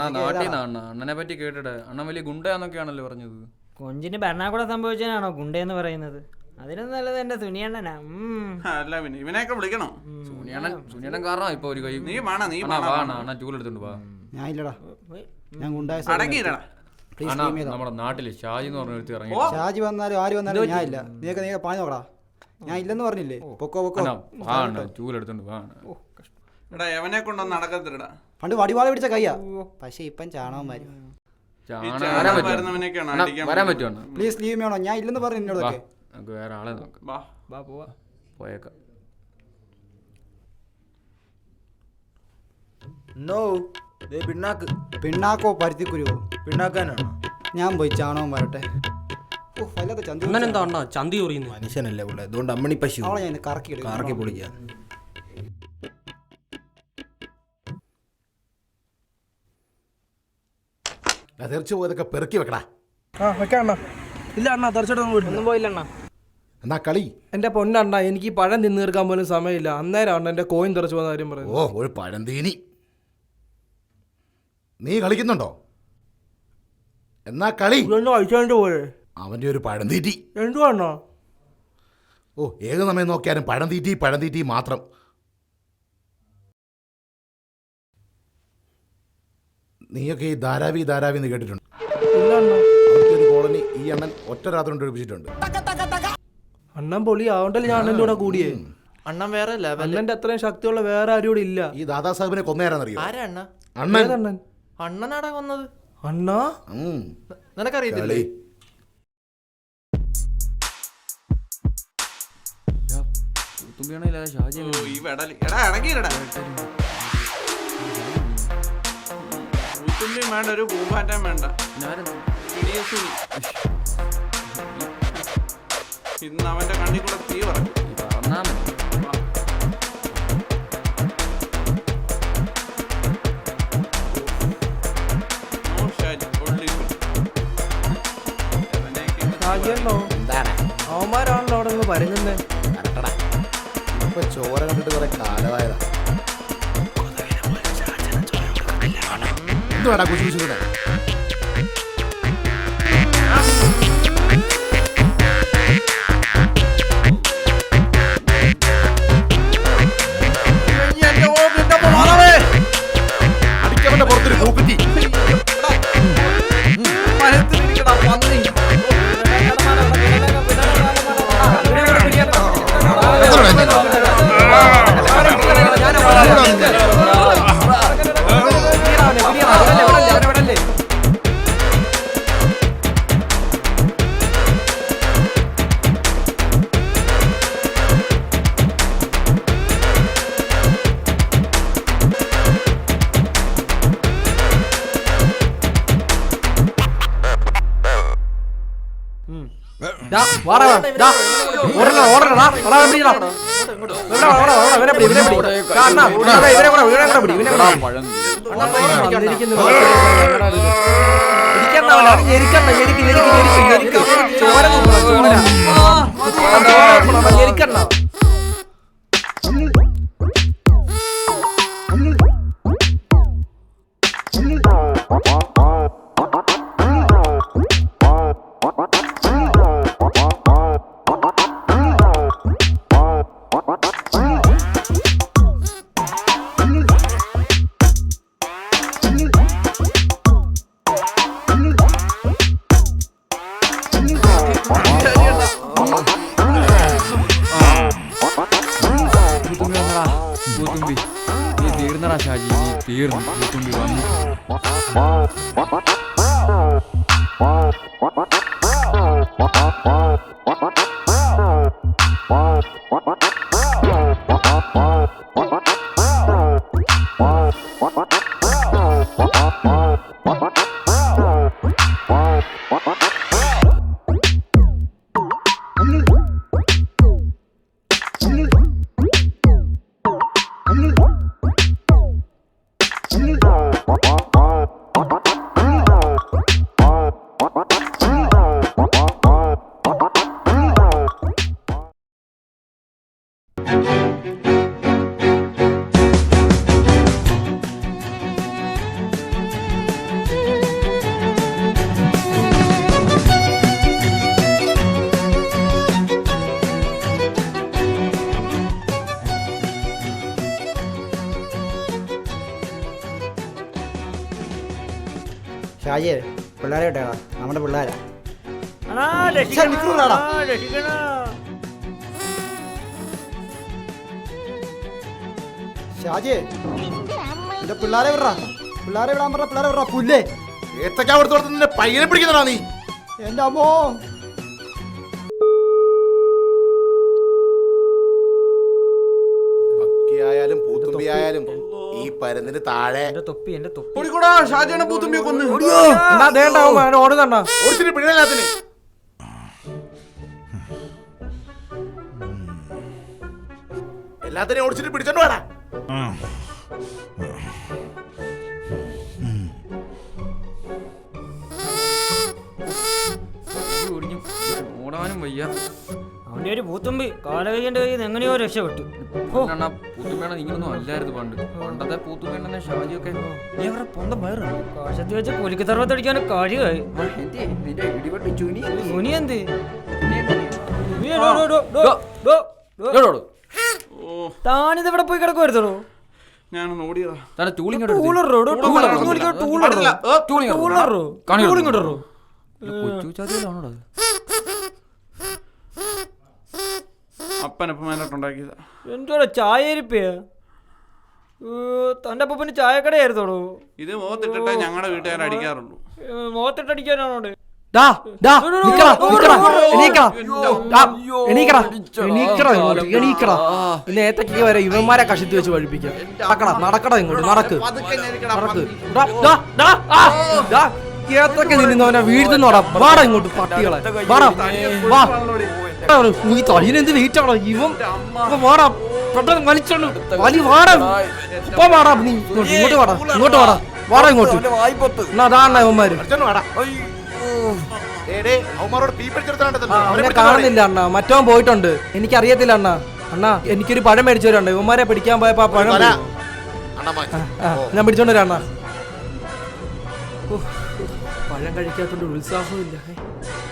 അണ്ണാ നാട്ടിൽ നിന്നാണ് അണ്ണനെ പറ്റി കേട്ടിട്ട് അണ്ണൻ വലിയ ഗുണ്ടയാന്നൊക്കെയാണല്ലോ പറഞ്ഞത്. കൊഞ്ചിന് ഭരണകൂടം സംഭവിച്ചതാണോ ഗുണ്ടെന്ന് പറയുന്നത്? അതിനും നല്ലത് എന്റെ സുനിയണ്ണനാ. അല്ല പിന്നെ ഇവനെയൊക്കെ വിളിക്കണം. സുനിയണ്ണൻ കാരണം ഇപ്പൊ ഒരു കൈ നീ അണ്ണാ ടൂൾ എടുത്തോണ്ട് വാ. ഞാൻ ഇല്ലടാ, ഞാൻ ഗുണ്ടായ നമ്മുടെ നാട്ടില് ഷാജി എന്ന് പറഞ്ഞ ഒരുത്തി ഇറങ്ങി. ഷാജി വന്നാലും ആര് വന്നാലും ഞാൻ ഇല്ല. നീ പാഞ്ഞു നോക്കടാ, ഞാൻ ഇല്ലെന്ന് പറഞ്ഞില്ലേ. പൊക്കോ ടൂൾ എടുത്തോണ്ട് വാ. എവനെ കൊണ്ടൊന്നും നടക്കത്തില്ലടാ. പണ്ട് വടിവാള പിടിച്ച കയ്യാ, പക്ഷെ ഇപ്പം ചാണകം വരും. വരാൻ പറ്റുമോ? പ്ലീസ് ലീവ് വേണോ? ഞാൻ ഇല്ലെന്ന് പറഞ്ഞു എന്നോടൊക്കെ. നമുക്ക് വേറെ ആളെ നോക്കാം. പോയേക്കാം. പിണ്ണാക്കോ പരുത്തിക്കുരുവോ? പിണ്ണാക്കാനാണോ? ഞാൻ പോയി ചാണകം വരട്ടെ. എന്താ ചന്തി കുറിയുന്നു മനുഷ്യനല്ലേ ഉള്ളത്. അതുകൊണ്ട് അമ്മണി പശു അവളെ ഞാൻ കറക്കി പൊളിക്കാം. തെറിച്ചു പോയതൊക്കെ പെറുക്കി വെക്കടാ. ഇല്ല അണ്ണാ, തീർച്ചയായിട്ടും പോയില്ല അണ്ണാ. എന്നാ കളി എന്റെ പൊന്നണ്ണ, എനിക്ക് ഈ പഴം തിന്നു തീർക്കാൻ പോലും സമയമില്ല. അന്നേരമാണ് എന്റെ കോയിൻ തെറിച്ചു പോകുന്ന കാര്യം പറയുന്നത്. ഓ, ഒരു പഴം തീനി. നീ കളിക്കുന്നുണ്ടോ? എന്നാ കളി. കഴിച്ചോണ്ട് പോയേ അവന്റെ ഒരു പഴം തീറ്റി. എന്തുവാണോ? ഓ, ഏത് സമയം നോക്കിയാലും പഴം തീറ്റി മാത്രം. നീയൊക്കെ ഈ ധാരാവി എന്ന് കേട്ടിട്ടുണ്ട്? അവിടുത്തെ ഒരു കോളനി ഈ അണ്ണൻ ഒറ്റ രാത്രി കൊണ്ട് ഒഴിപ്പിച്ചിട്ടുണ്ട്. അണ്ണൻ പൊളി ആവണ്ടല്ലേ ഞാൻ അണ്ണൻ്റെ കൂടെ കൂടിയേ. അണ്ണൻ വേറെ അണ്ണന്റെ അത്രയും ശക്തിയുള്ള വേറെ ആരും കൂടെ ഇല്ല. ഈ ദാദാ സാഹിബിനെ കൊന്നേരാന്നറിയോ? അണ്ണൻ അണ്ണനാടാ കൊന്നത്. അണ്ണാ നിനക്കറിയത്തില്ലേ? വേണ്ട, ഒരു പൂമ്പാറ്റം വേണ്ട. ഇന്ന് അവന്റെ കണ്ണിൽ കൂടെ തീ പറഞ്ഞു. അവന്മാരാണല്ലോ അവിടെ നിന്ന് പരങ്ങുന്നേ. ഇപ്പൊ ചോര കണ്ടിട്ട് കുറെ കാലമായതാ. എന്തുവാടാ കുശിക്കുശിയുടെ? അടിക്കവന്റെ പുറത്തൊരു പൂക്കുറ്റി. തീർന്നടാ ഷാജി, നീ തീർന്നു. തുമ്പി വന്നു. ഷാജിയെ പിള്ളേരെ കിട്ടേടാ, നമ്മുടെ പിള്ളേരാ. അണ്ണാ ഛെ, നിക്കണോടാ. രക്ഷിക്കണോ. ഷാജിയെ എന്റെ പിള്ളേരെ വിടറാ, പിള്ളേരെ വിടാൻ പറഞ്ഞ പിള്ളേരെ വിടറാ. പുല്ലേ ഏത്തക്കാ കൊടുത്ത് നിന്റെ പയ്യനെ പിടിക്കുന്നതാ നീ. എന്റെ അമ്മോ. പക്കിയായാലും പൂത്തുമ്പിയായാലും ഈ പരന്നിന് താഴെ എന്റെ തൊപ്പി, എന്റെ തൊപ്പി. ഓടിക്കൂടാ, ഷാജിയുടെ പൂത്തുമ്പിയെ കൊന്ന്. എന്നാ ദേണ്ട അവൻ ഓടുന്നണ്ണ. ഓടിച്ചിട്ട് പിഴയില്ലാത്തിന് എല്ലാത്തിനെയും ഓടിച്ചിട്ട് പിടിച്ചോണ്ട് വേടാ. ഒടിഞ്ഞു ഓടാനും വയ്യ. അവന്റെ ഒരു പൂത്തുമ്പി കാലകയ്യന്റെ കയ്യിൽ നിന്ന് എങ്ങനെയോ രക്ഷപ്പെട്ടു. അണ്ണാ പൂത്തുമ്മേണ ഇങ്ങനൊന്നും അല്ലായിരുന്നു പണ്ട്. പണ്ടത്തെ പൂത്തുമ്മേണ്ണ ഷാജിയൊക്കെ നീ അവരുടെ പൊന്തം വയറാണ്. കാശത്ത് വെച്ച് പുലിക്ക് സർവത്തടിക്കാൻ കഴിയായി. സുനി എന്ത് താനിത് ഇവിടെ പോയി കിടക്കുവായിരുന്നോ? ഞാനൊന്ന് ഓടിയതാ. തന്നെ ടൂളിങ് അപ്പനപ്പം മേലോട്ടുണ്ടാക്കിയതാ. എന്തോടാ ചായ ഇരിപ്പയാ? തന്റെ അപ്പന് ചായക്കടയായിരുന്നോടോ? ഇത് മുഖത്തിട്ടിട്ടേ ഞങ്ങളുടെ വീട്ടുകാരെ അടിക്കാറുള്ളൂ. മുഖത്തിട്ടടിക്കാനാണോ? ഡാ, ഡാ, നിക്കടാ, നിക്കടാ, എണീക്കടാ. ഡാ, എണീക്കടാ, എണീക്കടാ ഇങ്ങോട്ട്, എണീക്കടാ. ഇന്ന് ഏത്തക്ക് വരെ ഇവന്മാരെ കഷത്തി വെച്ച് പഠിപ്പിക്കാം. നടക്കടാ, നടക്കടാ ഇങ്ങോട്ട്, നടക്ക്, നടക്ക്. ഡാ, ഡാ, ഡാ, ആ, ഡാ, ഏത്തക്ക നിന്നവനെ വീഴ്ത്തുന്നോടാ. വാടാ ഇങ്ങോട്ട് പട്ടികളെ, വാടാ, വാ. നീ തലീനെന്ത് വെയിറ്റ് ആണോ ഇവൻ? വാടാ, പെട്ടെന്ന് വലിച്ചോണ്ട് വലി, വാടാ, ഇപ്പൊ വാടാ. നീ ഇങ്ങോട്ട് വാടാ, ഇങ്ങോട്ട് വാടാ, വാടാ ഇങ്ങോട്ട്. എന്നാ അതാണ് ഇവന്മാര്. അവന്മാരോട് തീ പിടിച്ചെടുത്താണ്ടല്ലോ. അവനെ കാണുന്നില്ല അണ്ണ, മറ്റവൻ പോയിട്ടുണ്ട്. എനിക്കറിയത്തില്ല അണ്ണ. അണ്ണ എനിക്കൊരു പഴം മേടിച്ചു തരുന്നുണ്ട്. ഇവന്മാരെ പിടിക്കാൻ പോയപ്പോ ആ പഴം പോയി. ഞാൻ പിടിച്ചോണ്ട് വരാം അണ്ണ. പഴം കഴിക്കാത്തോണ്ട് ഉത്സാഹമില്ല.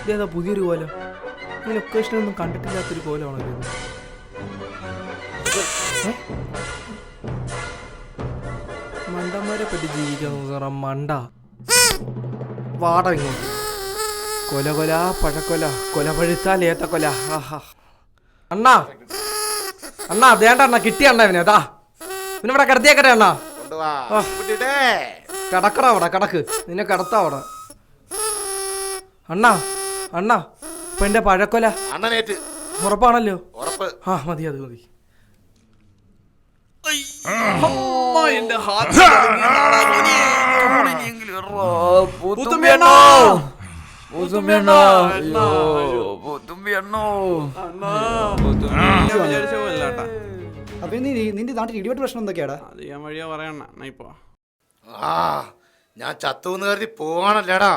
ഇതേതാ പുതിയൊരു കോലം? ഈ ലൊക്കേഷനൊന്നും കണ്ടിട്ടില്ലാത്തൊരു കോലമാണല്ലോ ഇത്. മണ്ടന്മാരെ പറ്റി ജീവിക്കാൻ നോക്കാം മണ്ട. വാട ഇങ്ങോട്ട്. കൊല കൊല പഴക്കൊല, കൊല പഴുത്താൽ ഏത്തക്കൊല. അണ്ണാ, അണ്ണാ വേണ്ട അണ്ണ, കിട്ടിയ അണ്ണ ഇവനെ. അതാ ഇവനിവിടെ കിടത്തിയേക്കട്ടെ അണ്ണാ. കിടക്കട അവിടെ, കിടക്ക്, നിന്നെ കിടത്താവിടെ. അണ്ണാ, അണ്ണാ ഇപ്പൊ എന്റെ പഴക്കൊല അണ്ണനേറ്റ് ഉറപ്പാണല്ലോ? ഉറപ്പ്. ആ മതി, അത് മതി. അപ്പൊ നിന്റെ നാട്ടിൽ ഇടിവെട്ട് പ്രശ്നം എന്തൊക്കെയാടാ? അത് ഞാൻ വഴിയാ പറയണ ഇപ്പൊ. ആ ഞാൻ ചത്തുവെന്ന് കരുതി പോവാണല്ലേടാ.